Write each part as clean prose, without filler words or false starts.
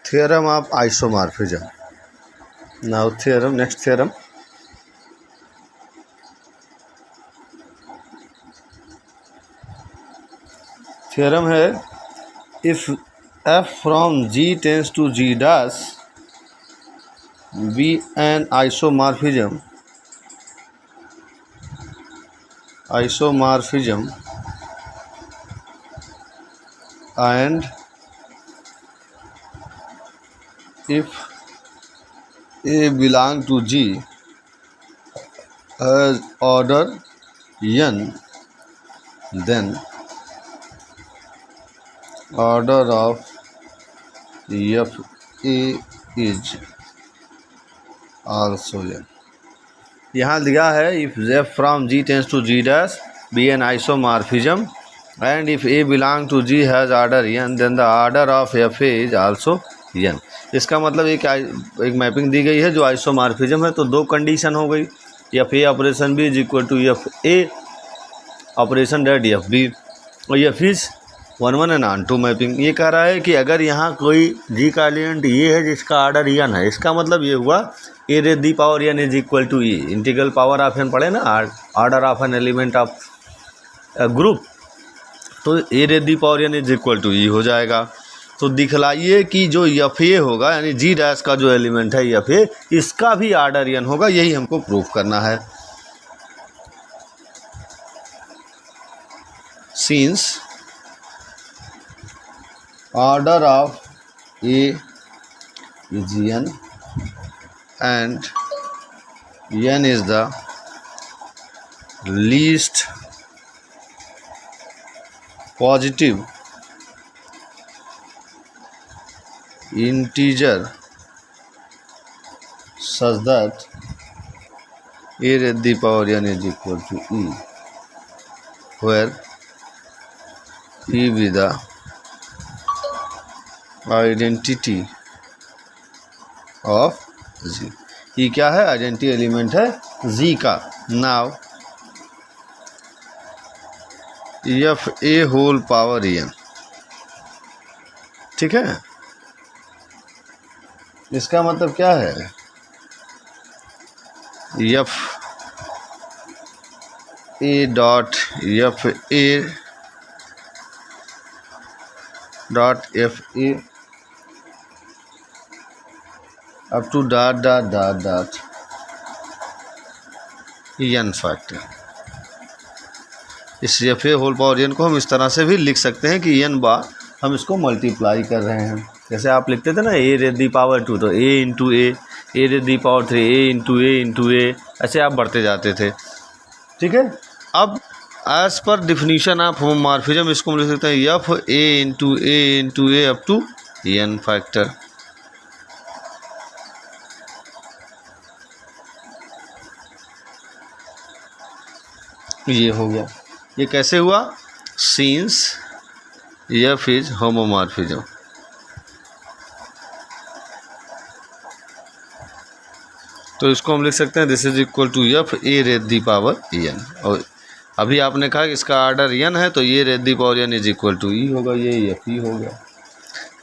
theorem of isomorphism. Now theorem, next theorem. Theorem है if f from g tends to g dash be an isomorphism and if a belong to G has order n, then order of f a is also n. यहाँ दिया है if f from G tends to G dash be an isomorphism and if a belong to G has order n, then the order of f a is also n. इसका मतलब एक mapping दी गई है जो isomorphism है, तो दो condition हो गई, F A operation B is equal to F A operation dot F B, और F is 1 1 and onto mapping. ये कह रहा है कि अगर यहाँ कोई जी का एलिमेंट ये है जिसका ऑर्डर एन है, इसका मतलब ये हुआ A raise the power N is equal to E, integral power of N पढ़े ना, order of N element of group, तो A raise the power N is equal to E हो जाएगा। तो दिखलाइए कि जो एफ ए होगा यानी जी डैश का जो एलिमेंट है एफ ए, इसका भी ऑर्डर एन होगा, यही हमको प्रूफ करना है। Since order of a is n and n is the least positive integer such that a raised the power n is equal to e, where e be the identity of z। e क्या है? Identity element है z का। Now F ए whole power N, ठीक है, इसका मतलब क्या है? F A dot F A dot F A up to dot dot dot dot N factor. इस एफ ए होल पावर एन को हम इस तरह से भी लिख सकते हैं कि एन बार हम इसको मल्टीप्लाई कर रहे हैं। जैसे आप लिखते थे ना ए रेज दी पावर 2, तो A into A raise the power 3, A into A, ऐसे आप बढ़ते जाते थे, ठीक है। अब as per definition of homomorphism इसको हम लिख सकते हैं F a into a up to n factor. ये हो गया। ये कैसे हुआ? सिंस एफ इज होमोमॉर्फिज्म, तो इसको हम लिख सकते हैं this is equal to F a raise the power n. और अभी आपने कहा कि इसका ऑर्डर एन है, तो ये raise the power N is equal to E होगा, ये एफ ई हो गया।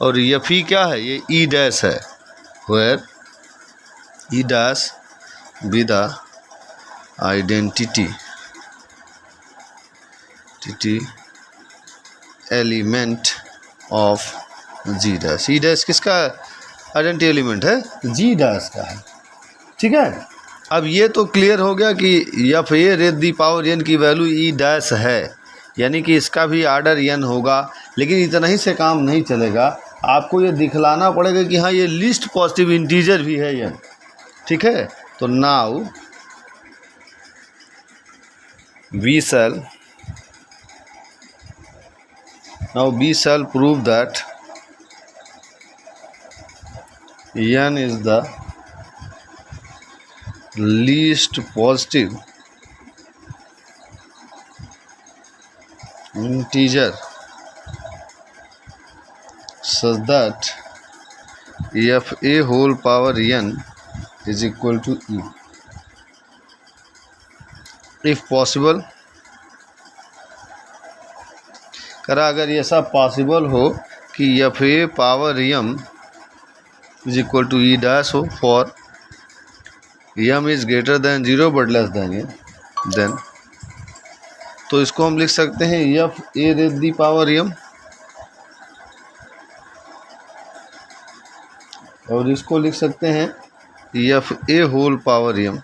और एफ ई क्या है? ये ई डैश है, where e dash be the identity element of G dash. E dash किसका आइडेंटिटी एलिमेंट है? जी डैश का है, ठीक है। अब ये तो क्लियर हो गया कि F a raise the power n की वैल्यू ई डैश है, यानी कि इसका भी ऑर्डर एन होगा। लेकिन इतना ही से काम नहीं चलेगा, आपको ये दिखलाना पड़ेगा कि हाँ ये लिस्ट पॉजिटिव इंटीजर भी है एन, ठीक है। तो now we shall prove that n is the least positive integer such that f a whole power n is equal to e. If possible, करा अगर ये सब पॉसिबल हो कि F A power M is equal to E dash हो for M is greater than 0 but less than A, then तो इसको हम लिख सकते हैं F A raise the power M, और इसको लिख सकते हैं F A whole power M,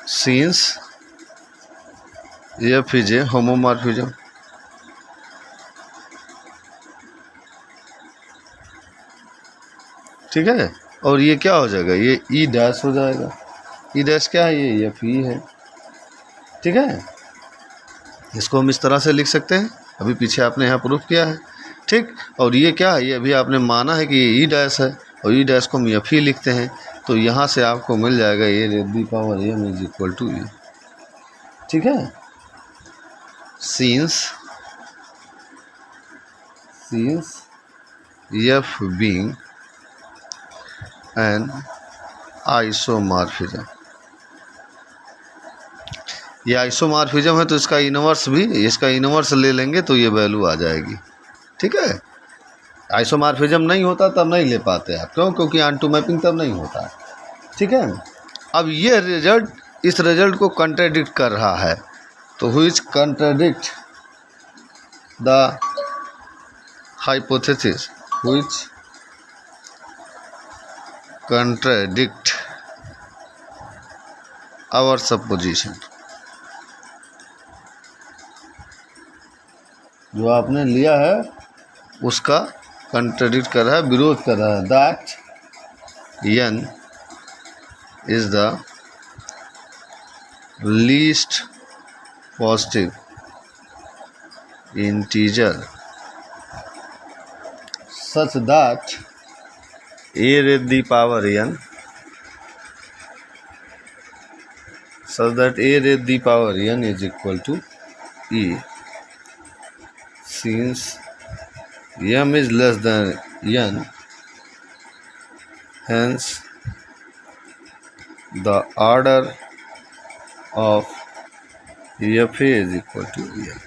since F is a homomorphism. ठीक है, और ये क्या हो जाएगा, ये ई डैश हो जाएगा। ई डैश क्या है, ये एफ ई है। ठीक है, इसको हम इस तरह से लिख सकते हैं, अभी पीछे आपने यहाँ प्रूफ किया है। ठीक, और ये क्या है, ये अभी आपने माना है कि ये ई डैश है, और ई डैश को हम एफ ई लिखते हैं, तो यहाँ से आपको मिल जाएगा A raise the power M is equal to E. ठीक है, since F being an isomorphism, ये आइसोमॉर्फिज्म है तो इसका इनवर्स भी, इसका इनवर्स ले लेंगे तो ये वैल्यू आ जाएगी। ठीक है, आइसोमॉर्फिज्म नहीं होता तब नहीं ले पाते आप, क्यों, क्योंकि ऑनटू मैपिंग तब नहीं होता। ठीक है, अब ये रिजल्ट इस रिजल्ट को कंट्राडिक्ट कर रहा है, तो which contradict the hypothesis, which contradict our supposition, जो आपने लिया है उसका कंट्राडिक्ट कर रहा है, विरोध कर रहा है। That n is the least positive integer such that a raise the power n, such that a raise the power N is equal to e, since m is less than n, hence the order of fa is equal to n।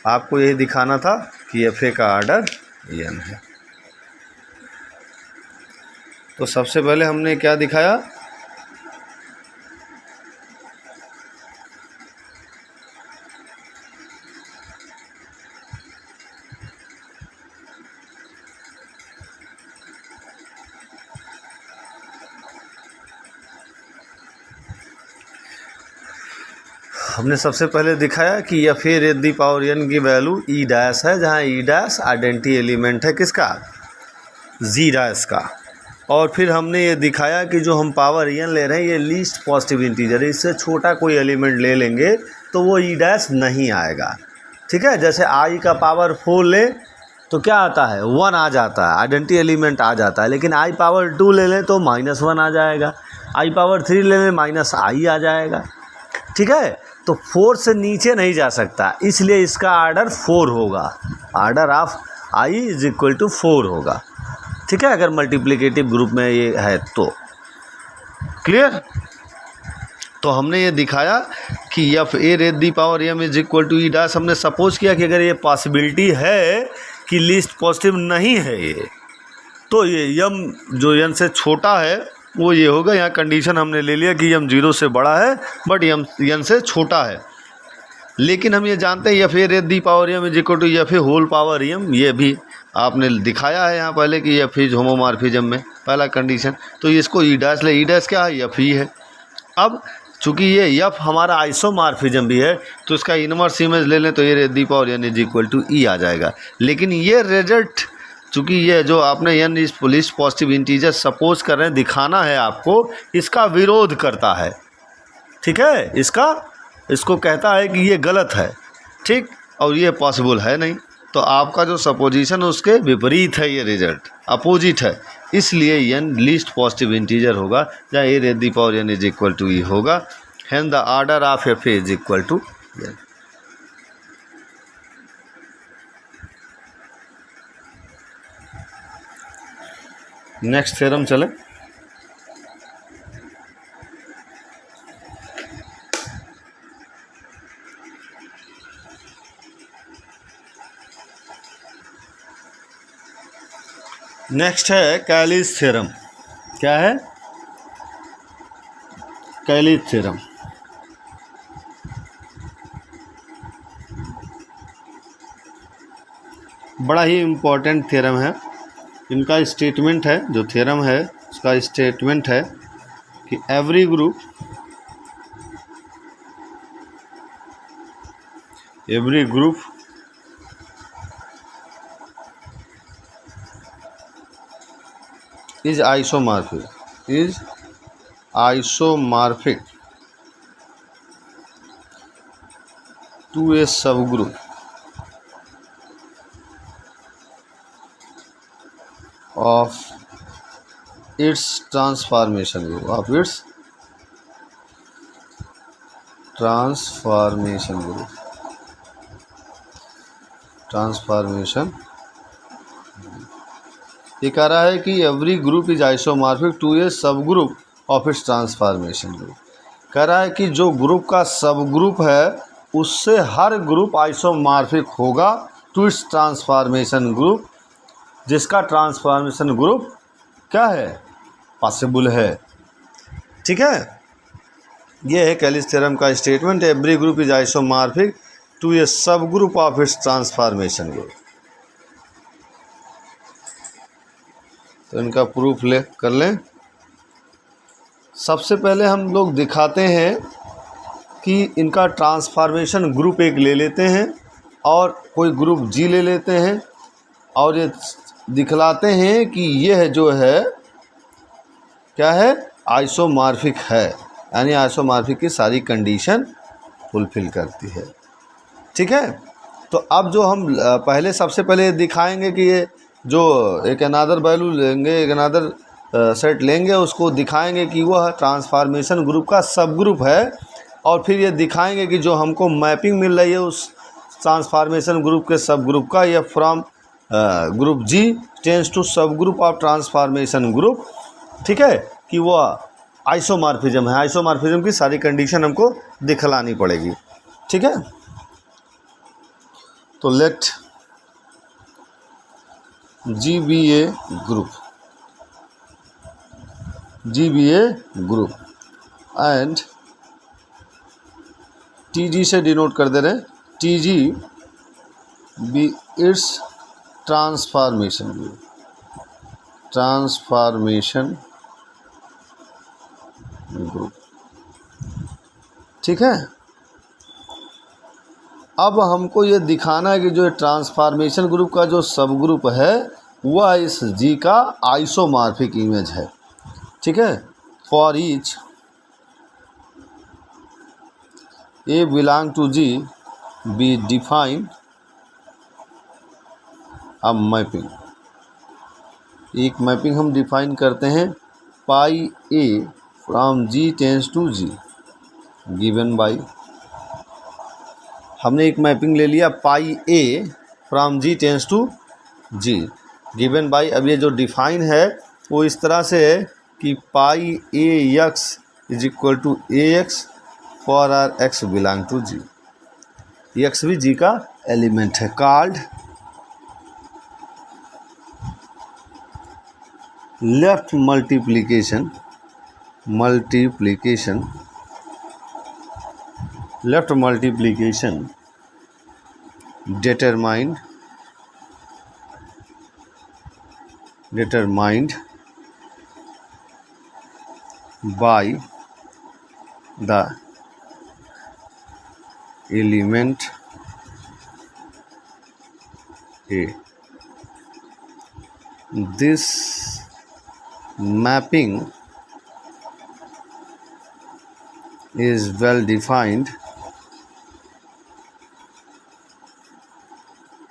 आपको यही दिखाना था कि fa का order n है। तो सबसे पहले हमने क्या दिखाया, हमने सबसे पहले दिखाया कि F A raise the power n की वैल्यू ई डैश है, जहाँ ई डैश आइडेंटिटी एलिमेंट है किसका, जी डैश का। और फिर हमने ये दिखाया कि जो हम पावर एन ले रहे हैं ये लीस्ट पॉजिटिव इंटीजर है, इससे छोटा कोई एलिमेंट ले लेंगे तो वो ई डैश नहीं आएगा। ठीक है, जैसे आई का पावर 4 ले तो क्या आता है, 1 आ जाता है, आइडेंटिटी एलिमेंट आ जाता है। लेकिन आई पावर 2 ले लें तो -1 आ जाएगा, आई पावर 3 ले लें माइनस आई आ जाएगा। ठीक है, तो 4 से नीचे नहीं जा सकता, इसलिए इसका आर्डर 4 होगा, order of I is equal to 4 होगा। ठीक है, अगर मल्टीप्लिकेटिव ग्रुप में ये है तो क्लियर। तो हमने ये दिखाया कि F A raise the power M is equal to E dash, हमने सपोज किया कि अगर ये पॉसिबिलिटी है कि लीस्ट पॉजिटिव नहीं है ये, तो ये एम जो एन से छोटा है वो ये होगा। यहाँ कंडीशन हमने ले लिया कि एम 0 से बड़ा है बट एम एन से छोटा है। लेकिन हम ये जानते हैं F A raise the power M is equal to F A whole power m, ये भी आपने दिखाया है यहाँ पहले कि एफ इज होमोमॉर्फिज्म में पहला कंडीशन। तो इसको ई डैश ले, ई डैश क्या है, एफ ई है। अब चूँकि ये एफ हमारा आइसोमॉर्फिज्म भी है तो इसका इनवर्स इमेज ले लें तो ये raise the power N is equal to E आ जाएगा। लेकिन ये रिजल्ट चूँकि ये जो आपने N is least positive integer suppose कर रहे हैं, दिखाना है आपको, इसका विरोध करता है। ठीक है, इसको कहता है कि ये गलत है। ठीक, और ये पॉसिबल है नहीं, तो आपका जो सपोजिशन है उसके विपरीत है, ये रिजल्ट अपोजिट है। इसलिए एन लीस्ट पॉजिटिव इंटीजर होगा, जहाँ A raise the power N is equal to E होगा। Hence the order of F A is equal to N. Next theorem चले। नेक्स्ट है कैलीज थ्योरम। क्या है? Cayley's theorem. बड़ा ही इम्पोर्टेंट थ्योरम है। इनका स्टेटमेंट है, जो थ्योरम है उसका स्टेटमेंट है कि every group is isomorphic to a subgroup of its transformation group transformation. ये कह रहा है कि every group is isomorphic to a subgroup of its transformation group. कह रहा है कि जो ग्रुप का सब ग्रुप है उससे हर ग्रुप आइसोमॉर्फिक होगा टू इट्स ट्रांसफॉर्मेशन ग्रुप, जिसका ट्रांसफॉर्मेशन ग्रुप क्या है? पॉसिबल है। ठीक है, ये है कैलीज थ्योरम का statement. Every group is isomorphic to a subgroup of its transformation group. तो इनका प्रूफ कर लें। सबसे पहले हम लोग दिखाते हैं कि इनका ट्रांसफॉर्मेशन ग्रुप एक ले लेते हैं और कोई ग्रुप जी ले लेते हैं और ये दिखलाते हैं कि यह जो है क्या है? आइसोमॉर्फिक है, यानी आइसोमॉर्फिक की सारी कंडीशन फुलफिल करती है। ठीक है, तो अब जो हम पहले सबसे पहले दिखाएंगे कि ये जो एक अनादर वैल्यू लेंगे, एक अनादर सेट लेंगे, उसको दिखाएंगे कि वह ट्रांसफॉर्मेशन ग्रुप का सब ग्रुप है, और फिर ये दिखाएंगे कि जो हमको मैपिंग मिल रही है उस ट्रांसफॉर्मेशन ग्रुप के सब ग्रुप का, यह from group G tends to subgroup of transformation group. ठीक है, कि वह आइसोमॉर्फिज्म है। आइसोमॉर्फिज्म की सारी कंडीशन हमको दिखलानी पड़ेगी। ठीक है, तो let G be a group and T G से डिनोट कर दे रहे हैं, T G be its transformation group. ठीक है, अब हमको ये दिखाना है कि जो ट्रांसफॉर्मेशन ग्रुप का जो सब ग्रुप है वह इस जी का आइसोमॉर्फिक इमेज है। ठीक है, for each A belong to G be define a mapping. एक मैपिंग हम डिफाइन करते हैं, pi A from G tends to G given by. हमने एक मैपिंग ले लिया pi A from G tends to G given by. अब ये जो डिफाइन है वो इस तरह से है कि pi A X is equal to A X for R X belong to G. X भी जी का एलिमेंट है, called left multiplication determined by the element A. This mapping is well defined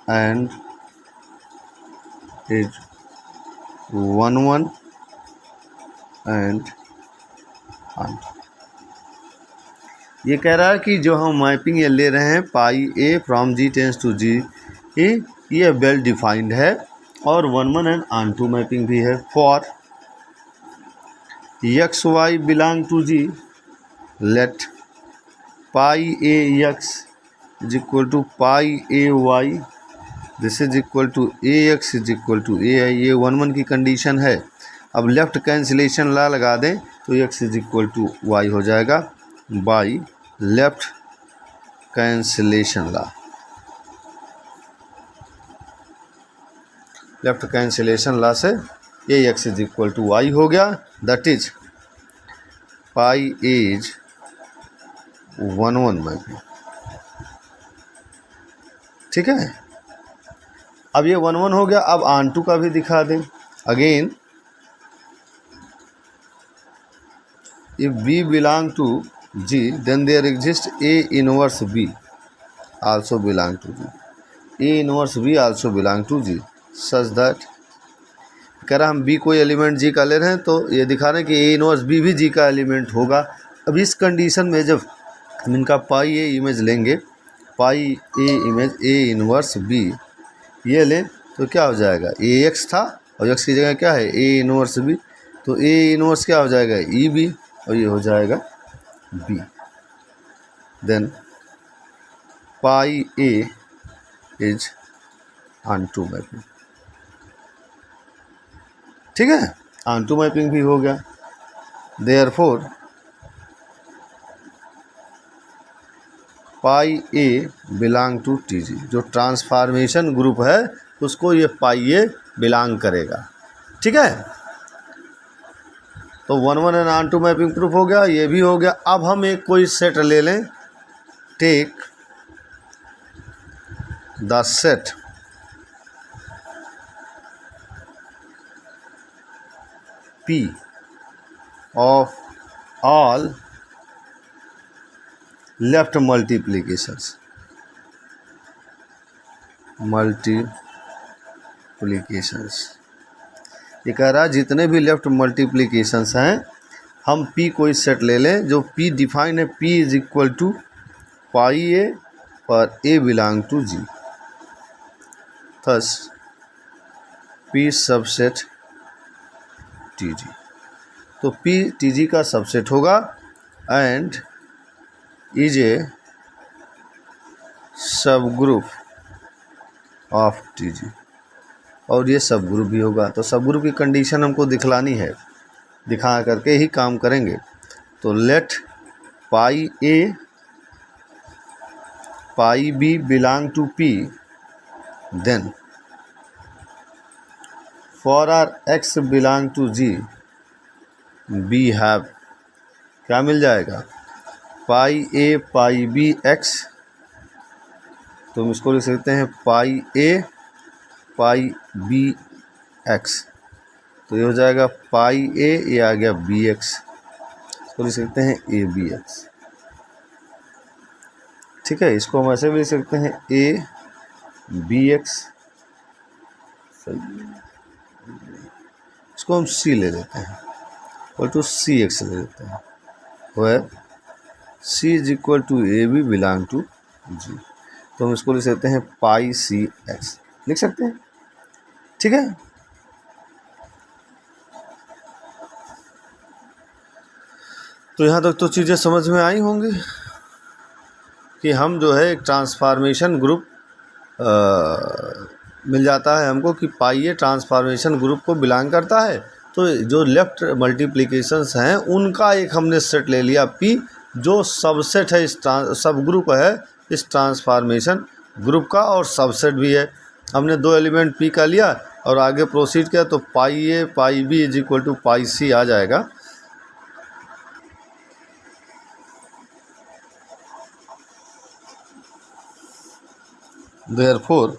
and it 1 1 and ये कह रहा है कि जो हम मैपिंग ये ले रहे हैं pi A from G tends to जी ए, ये वेल डिफाइंड है और 1 1 एंड ऑन टू मैपिंग भी है। For X Y belong to G, let pi A X is equal to pi A Y this is equal to A X is equal to A I, ये 1 1 की condition है। अब left cancellation ला लगा दें तो X is equal to Y हो जाएगा by left cancellation law. Left cancellation law से A X is equal to Y हो गया, that is pi is 1 1 mapping. ठीक है, अब ये 1 1 हो गया। अब ऑन टू का भी दिखा दें। Again if B belong to G then there exists A inverse B also belong to G, A inverse B also belong to G such that, कह रहा हम B कोई एलिमेंट G का ले रहे हैं तो ये दिखा रहे हैं कि A इनवर्स B भी G का एलिमेंट होगा। अब इस कंडीशन में जब हम इनका पाई A इमेज लेंगे, पाई A image A inverse B ये लें तो क्या हो जाएगा, ए एक्स था और एक्स की जगह क्या है A इनवर्स B, तो A इनवर्स क्या हो जाएगा ई बी और ये हो जाएगा B। Then pi A is onto mapping. ठीक है, ऑन टू मैपिंग भी हो गया। Therefore pi A belong to TG, जो ट्रांसफॉर्मेशन ग्रुप है उसको ये पाई A बिलोंग करेगा। ठीक है, तो 1 1 and onto mapping proof हो गया, ये भी हो गया। अब हम एक कोई सेट ले लें, take the set P of all left multiplications ये कह रहा है जितने भी लेफ्ट मल्टीप्लिकेशंस हैं हम P कोई सेट ले लें जो P डिफाइन है, P is equal to pi A पर A belong to G, thus P subset TG। तो P TG का सबसेट होगा and is a subgroup of TG, और ये सब ग्रुप भी होगा। तो सब ग्रुप की कंडीशन हमको दिखलानी है, दिखा करके ही काम करेंगे। तो let pi A pi B belong to P, then for our x belong to G B have क्या मिल जाएगा, पाई A पाई B x, तो हम इसको लिख सकते हैं पाई A पाई B x, तो ये हो जाएगा पाई A, ये आ गया B x, इसको लिख सकते हैं A B x। ठीक है, इसको हम ऐसे भी लिख सकते हैं A B x, इसको हम C ले लेते हैं और टू C x ले लेते हैं, where C is equal to A B belong to G, तो हम इसको लिख सकते हैं पाई C x, लिख सकते हैं। ठीक है, तो यहाँ तक तो चीज़ें समझ में आई होंगी कि हम जो है एक ट्रांसफॉर्मेशन ग्रुप मिल जाता है हमको कि पाई A ट्रांसफॉर्मेशन ग्रुप को बिलोंग करता है। तो जो लेफ्ट मल्टीप्लिकेशंस हैं उनका एक हमने सेट ले लिया P, जो सबसेट है इस सब ग्रुप है इस ट्रांसफॉर्मेशन ग्रुप का, और सबसेट भी है। हमने 2 एलिमेंट P का लिया और आगे प्रोसीड किया तो pi A pi B is equal to pi C आ जाएगा। Therefore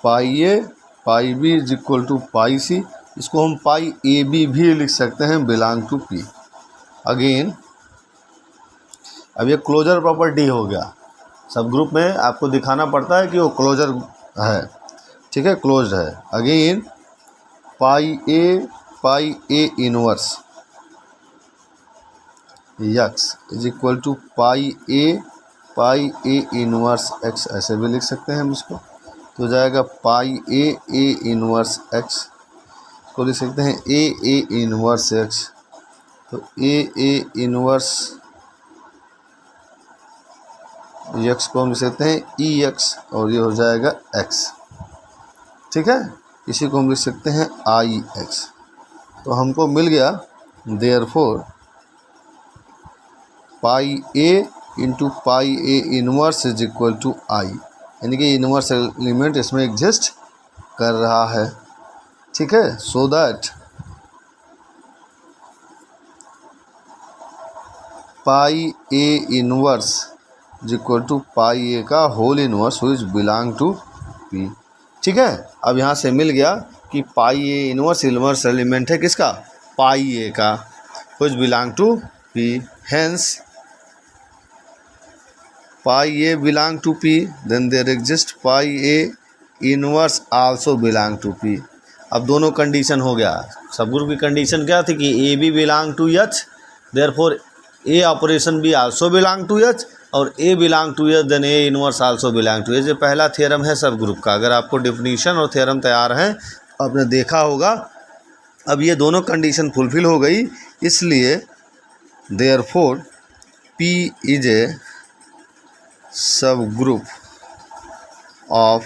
pi A pi B is equal to pi C, इसको हम पाई AB भी लिख सकते हैं बिलोंग टू P। अगेन अब ये क्लोजर प्रॉपर्टी हो गया, सब ग्रुप में आपको दिखाना पड़ता है कि वो क्लोजर है। ठीक है, क्लोज्ड है। Again pi A inverse x is equal to pi A inverse x, ऐसे भी लिख सकते हैं हम इसको, तो जाएगा पाई A इनवर्स x, को लिख सकते हैं A इनवर्स x, तो A इनवर्स एक्स को हम लिख सकते हैं ई एक्स और ये हो जाएगा एक्स, ठीक है। इसी को हम लिख सकते हैं आई एक्स। तो हमको मिल गया therefore pi A into pi A inverse is equal to I, यानी कि इनवर्स एलिमेंट इसमें एग्जिस्ट कर रहा है, ठीक है। So that pi A inverse is equal to pi ए का whole inverse which belong to P, ठीक है। अब यहाँ से मिल गया कि पाई ए इनवर्स एलिमेंट है किसका, पाई ए का, which belong to P. Hence pi a belong to P, then there exist pi A inverse also belong to P. अब दोनों कंडीशन हो गया। सब ग्रुप की कंडीशन क्या थी कि A B belong to H, therefore A operation B also belong to H, और A belong to H then A inverse also belong to H. ये पहला थ्योरम है सब ग्रुप का। अगर आपको डेफिनीशन और थ्योरम तैयार है आपने देखा होगा। अब ये दोनों कंडीशन फुलफिल हो गई, इसलिए therefore P is a subgroup of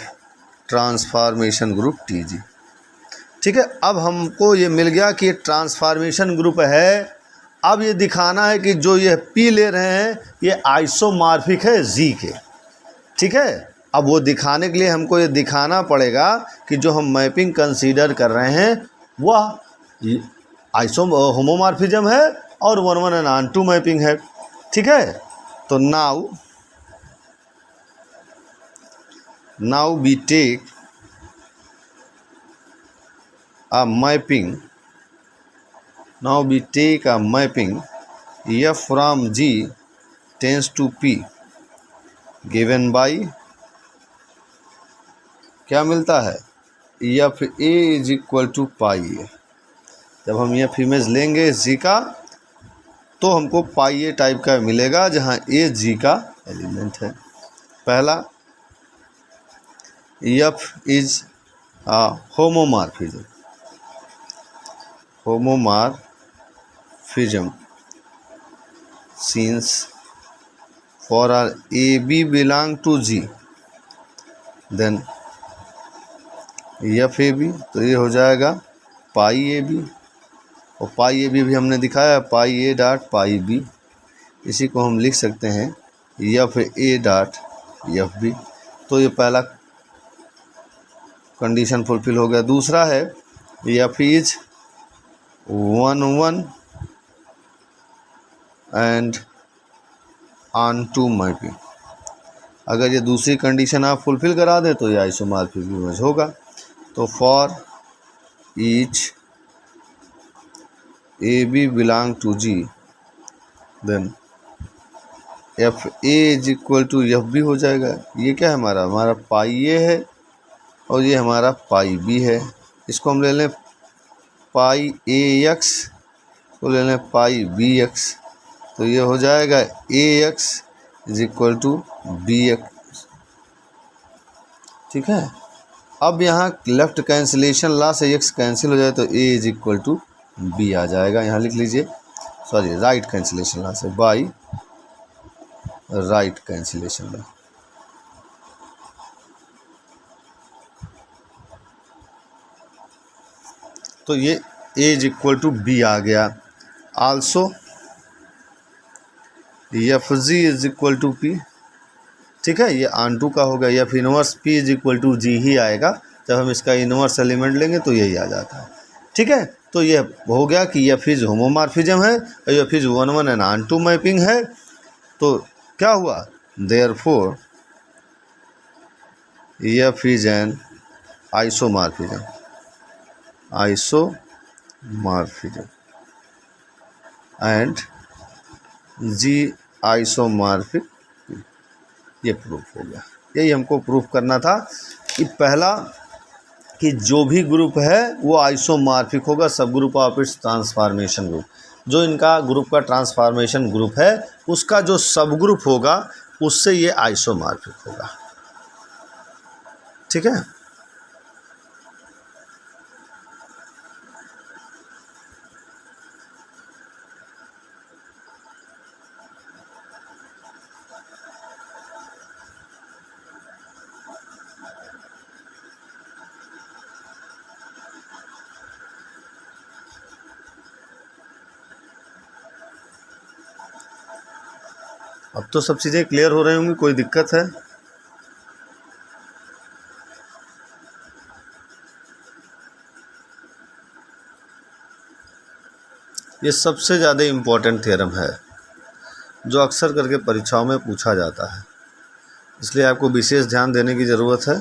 transformation group T G, ठीक है। अब हमको ये मिल गया कि ट्रांसफॉर्मेशन ग्रुप है। अब ये दिखाना है कि जो ये पी ले रहे हैं ये आइसोमॉर्फिक है जी के, ठीक है। अब वो दिखाने के लिए हमको ये दिखाना पड़ेगा कि जो हम मैपिंग कंसीडर कर रहे हैं वह होमोमॉर्फिज्म है और 1 1 and 2 मैपिंग है, ठीक है। तो now we take a mapping f from G tends to P given by क्या मिलता है, F A is equal to pi A. जब हम एफ इमेज लेंगे जी का तो हमको पाई ए टाइप का मिलेगा जहाँ ए जी का एलिमेंट है। पहला f is homomorphism since for our AB belong to G then f a b, तो ये हो जाएगा पाई ए बी, और पाई ए बी भी हमने दिखाया पाई ए डॉट पाई बी। इसी को हम लिख सकते हैं F A dot f b. तो ये पहला कंडीशन फुलफिल हो गया। दूसरा है f is 1 1 and onto mapping. अगर ये दूसरी कंडीशन आप फुलफिल करा दें तो ये आइसोमॉर्फिक इमेज होगा। तो for each a B belong to G then f A is equal to f b हो जाएगा। ये क्या है, हमारा पाई ए है और ये हमारा पाई बी है। इसको हम ले लें पाई ए एक्स, को ले लें पाई बी एक्स, तो ये हो जाएगा A X is equal to B X, ठीक है। अब यहाँ लेफ्ट कैंसिलेशन लॉ से एक्स कैंसिल हो जाए तो A is equal to B आ जाएगा। यहाँ लिख लीजिए, सॉरी राइट कैंसिलेशन लॉ से, बाई राइट कैंसिलेशन लॉ। तो ये A is equal to B आ गया। Also F G is equal to P, ठीक है। ये ऑन टू का होगा। F inverse P is equal to जी ही आएगा। जब हम इसका इनवर्स एलिमेंट लेंगे तो यही आ जाता है, ठीक है। तो ये हो गया कि एफ इज होमोमॉर्फिज्म है और F is 1 1 and onto mapping है। तो क्या हुआ, therefore f is an isomorphism and G isomorphic, ये प्रूफ हो गया। यही हमको प्रूफ करना था कि पहला कि जो भी ग्रुप है वो आइसोमॉर्फिक होगा सब group of its transformation group. जो इनका ग्रुप का ट्रांसफॉर्मेशन ग्रुप है उसका जो सब ग्रुप होगा उससे ये आइसोमॉर्फिक होगा, ठीक है। अब तो सब चीज़ें क्लियर हो रही होंगी, कोई दिक्कत है? ये सबसे ज़्यादा इम्पोर्टेंट थ्योरम है जो अक्सर करके परीक्षाओं में पूछा जाता है, इसलिए आपको विशेष ध्यान देने की ज़रूरत है।